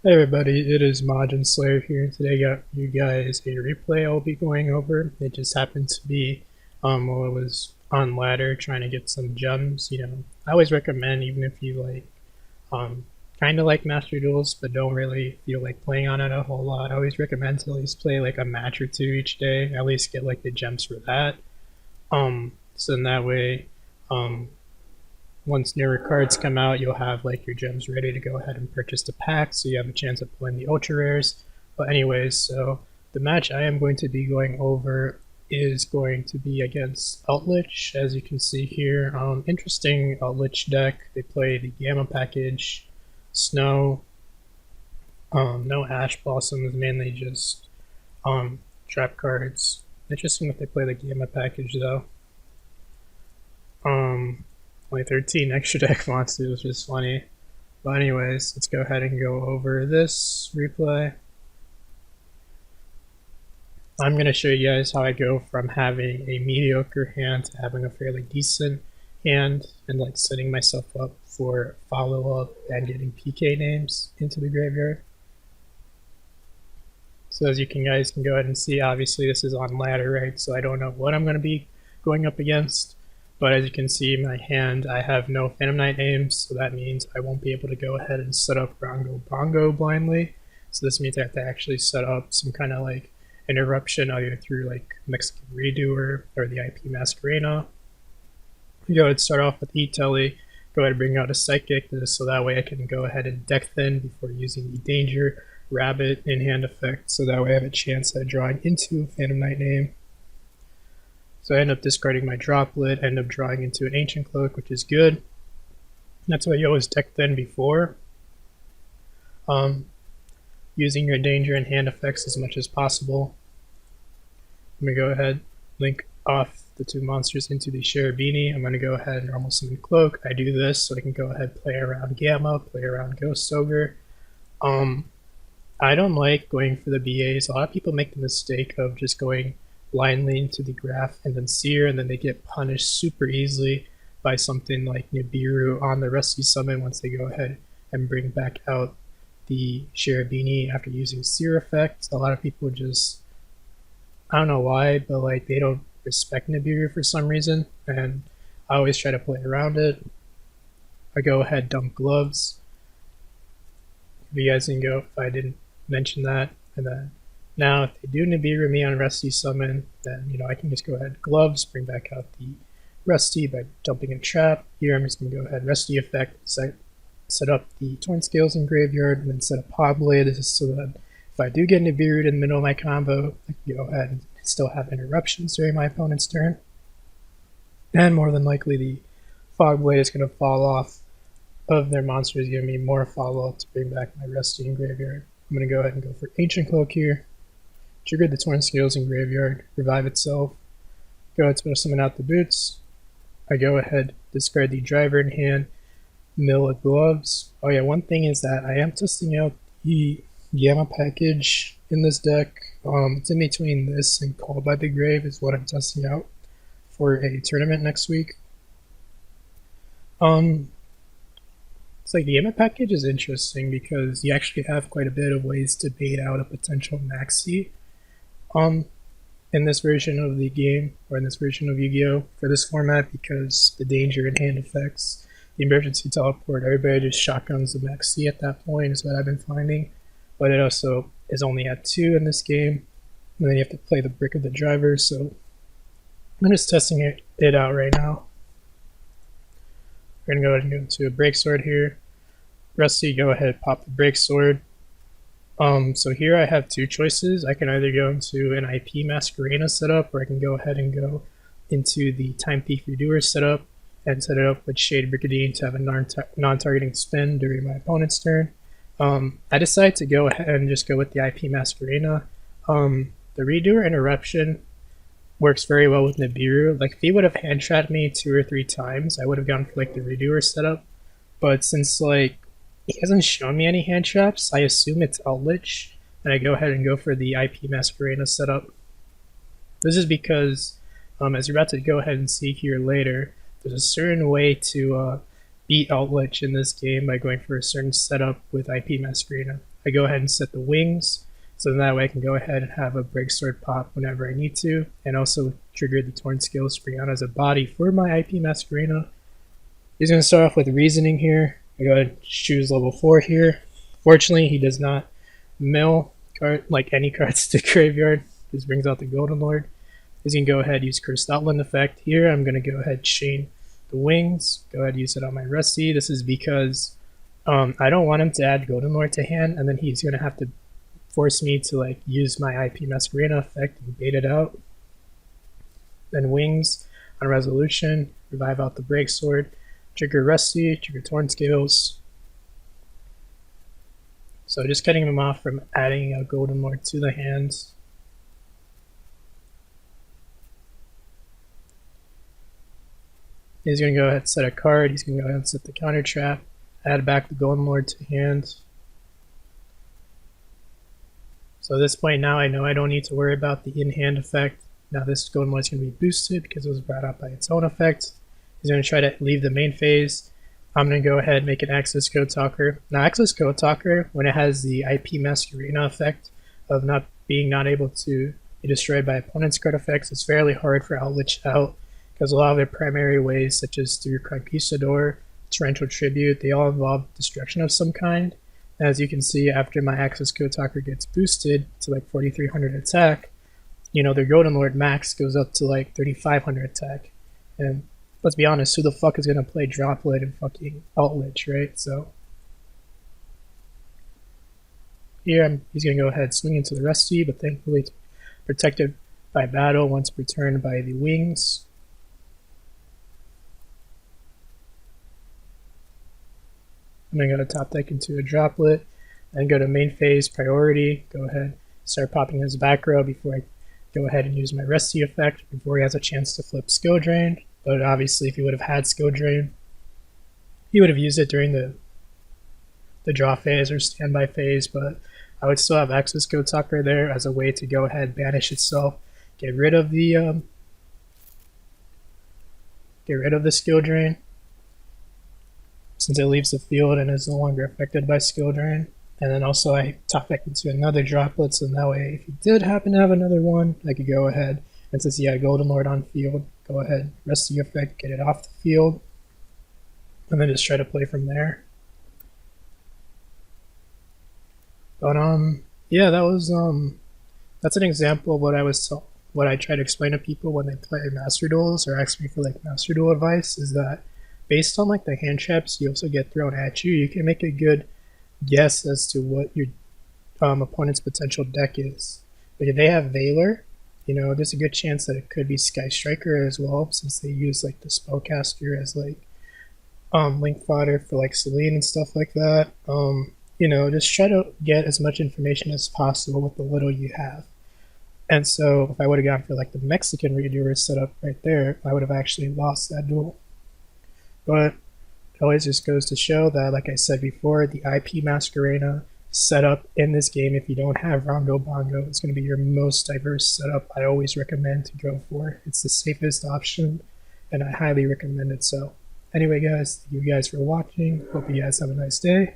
Hey everybody, it is Majin Slayer here, and today I got you guys a replay I'll be going over. It just happened to be while I was on ladder trying to get some gems. I always recommend, even if you um kind of like Master Duels but don't really feel like playing on it a whole lot, I always recommend to at least play like a match or two each day, at least get like the gems for that. So in that way, um once newer cards come out, you'll have like your gems ready to go ahead and purchase the pack, so you have a chance of pulling the ultra rares. But anyways, so the match I am going to be going over is going to be against Eldlich, as you can see here. Interesting Eldlich deck. They play the Gamma package, Snow, no Ash Blossoms, mainly just trap cards. Interesting that they play the Gamma package though. Only 13 extra deck monsters, which is funny. But anyways, let's go ahead and go over this replay. I'm going to show you guys how I go from having a mediocre hand to having a fairly decent hand and like setting myself up for follow-up and getting PK names into the graveyard. So as you guys can go ahead and see, obviously this is on ladder, right? So I don't know what I'm going to be going up against. But as you can see in my hand, I have no Phantom Knight names, so that means I won't be able to go ahead and set up Bongo blindly. So this means I have to actually set up some kind of like interruption either through like Mexican Redoer or the IP Masquerena. Go ahead and start off with Eldlich, go ahead and bring out a Psychic, so that way I can go ahead and deck thin before using the Danger Rabbit in hand effect, so that way I have a chance at drawing into a Phantom Knight name. So I end up discarding my Droplet, end up drawing into an Ancient Cloak, which is good. That's why you always deck thin before. Using your danger and hand effects as much as possible. I'm going to go ahead, link off the two monsters into the Cherubini. I'm going to go ahead and normal summon Cloak. I do this so I can go ahead and play around Gamma, play around Ghost Ogre. I don't like going for the BAs. A lot of people make the mistake of just going blindly into the graph and then Seer, and then they get punished super easily by something like Nibiru on the Rusty Summon once they go ahead and bring back out the Cherubini after using Seer effect. A lot of people just, I don't know why, but like they don't respect Nibiru for some reason, and I always try to play around it. I go ahead, dump gloves. If you guys can go, if I didn't mention that, and then now, if they do Nibiru me on Rusty Summon, then I can just go ahead gloves, bring back out the Rusty by dumping a trap. Here I'm just going to go ahead Rusty effect, set up the Torn Scales in graveyard, and then set a Pod Blade just so that if I do get Nibiru'd in the middle of my combo, I can go ahead and still have interruptions during my opponent's turn. And more than likely the Fog Blade is going to fall off of their monsters, giving me more follow-up to bring back my Rusty in graveyard. I'm going to go ahead and go for Ancient Cloak here. Trigger the Torn Scales in graveyard, revive itself. Go ahead and summon out the boots. I go ahead, discard the driver in hand, mill with gloves. Oh yeah, one thing is that I am testing out the Gamma package in this deck. It's in between this and Called by the Grave is what I'm testing out for a tournament next week. It's like the Gamma package is interesting because you actually have quite a bit of ways to bait out a potential maxi. In this version of the game, or in this version of Yu-Gi-Oh! For this format, because the danger and hand effects, the emergency teleport, everybody just shotguns the maxi at that point, is what I've been finding. But it also is only at 2 in this game, and then you have to play the brick of the driver, so I'm just testing it out right now. We're going to go ahead and go into a break sword here. Rusty, go ahead, pop the break sword. So here I have two choices. I can either go into an IP Masquerena setup, or I can go ahead and go into the Time Thief Redoer setup and set it up with Shade Brigandine to have a non-targeting spin during my opponent's turn. I decided to go ahead and just go with the IP Masquerena. The Redoer Interruption works very well with Nibiru. Like if he would have hand trapped me 2 or 3 times, I would have gone for like the Redoer setup. But since like he hasn't shown me any hand traps, I assume it's Eldlich, and I go ahead and go for the IP Masquerena setup. This is because, as you're about to go ahead and see here later, there's a certain way to beat Eldlich in this game by going for a certain setup with IP Masquerena. I go ahead and set the wings, so that way I can go ahead and have a break sword pop whenever I need to, and also trigger the torn skill spring out as a body for my IP Masquerena. He's going to start off with reasoning here. I go ahead and choose level 4 here. Fortunately, he does not mill card like any cards to graveyard. This brings out the Golden Lord. He's going to go ahead and use Cursed Outland effect here. I'm going to go ahead and chain the wings. Go ahead and use it on my Rusty. This is because I don't want him to add Golden Lord to hand, and then he's going to have to force me to like use my IP Masquerena effect and bait it out. Then wings on resolution, revive out the break sword, trigger Rusty, trigger Torn Scales. So just cutting him off from adding a Golden Lord to the hands. He's going to go ahead and set a card. He's going to go ahead and set the counter trap, add back the Golden Lord to hand. So at this point now I know I don't need to worry about the in-hand effect. Now this Golden Lord is going to be boosted because it was brought out by its own effect. He's going to try to leave the main phase. I'm going to go ahead and make an Access Code Talker. Now Access Code Talker, when it has the IP Masquerena effect of not able to be destroyed by opponent's card effects, it's fairly hard for Eldlich out because a lot of their primary ways, such as through Conquistador, Torrential Tribute, they all involve destruction of some kind. As you can see, after my Access Code Talker gets boosted to like 4300 attack, you know, their Golden Lord max goes up to like 3500 attack. And let's be honest, who the fuck is going to play Droplet and fucking Eldlich, right? So here he's going to go ahead swing into the Rusty, but thankfully it's protected by battle once per turn by the wings. I'm going to go to top deck into a Droplet, then go to main phase priority, go ahead, start popping his back row before I go ahead and use my Rusty effect before he has a chance to flip Skill Drain. But obviously if he would have had Skill Drain, he would have used it during the draw phase or standby phase, but I would still have Access Code Talker there as a way to go ahead, banish itself, get rid of the Skill Drain, since it leaves the field and is no longer affected by Skill Drain. And then also I top deck into another Droplet, so that way if he did happen to have another one, I could go ahead, and since he had Golden Lord on field, go ahead, Rusty effect, get it off the field, and then just try to play from there. But yeah, that was that's an example of what I try to explain to people when they play Master Duels or ask me for like Master Duel advice, is that based on like the hand traps you also get thrown at you, you can make a good guess as to what your opponent's potential deck is. Like if they have Valor, you know, there's a good chance that it could be Sky Striker as well, since they use like the Spellcaster as like link fodder for like Celine and stuff like that. You know, just try to get as much information as possible with the little you have. And so if I would have gone for like the Mexican redoer setup right there, I would have actually lost that duel. But it always just goes to show that, like I said before, the IP Masquerena setup in this game, if you don't have Rongo Bongo, is going to be your most diverse setup I always recommend to go for. It's the safest option, and I highly recommend it. So anyway guys, thank you guys for watching. Hope you guys have a nice day.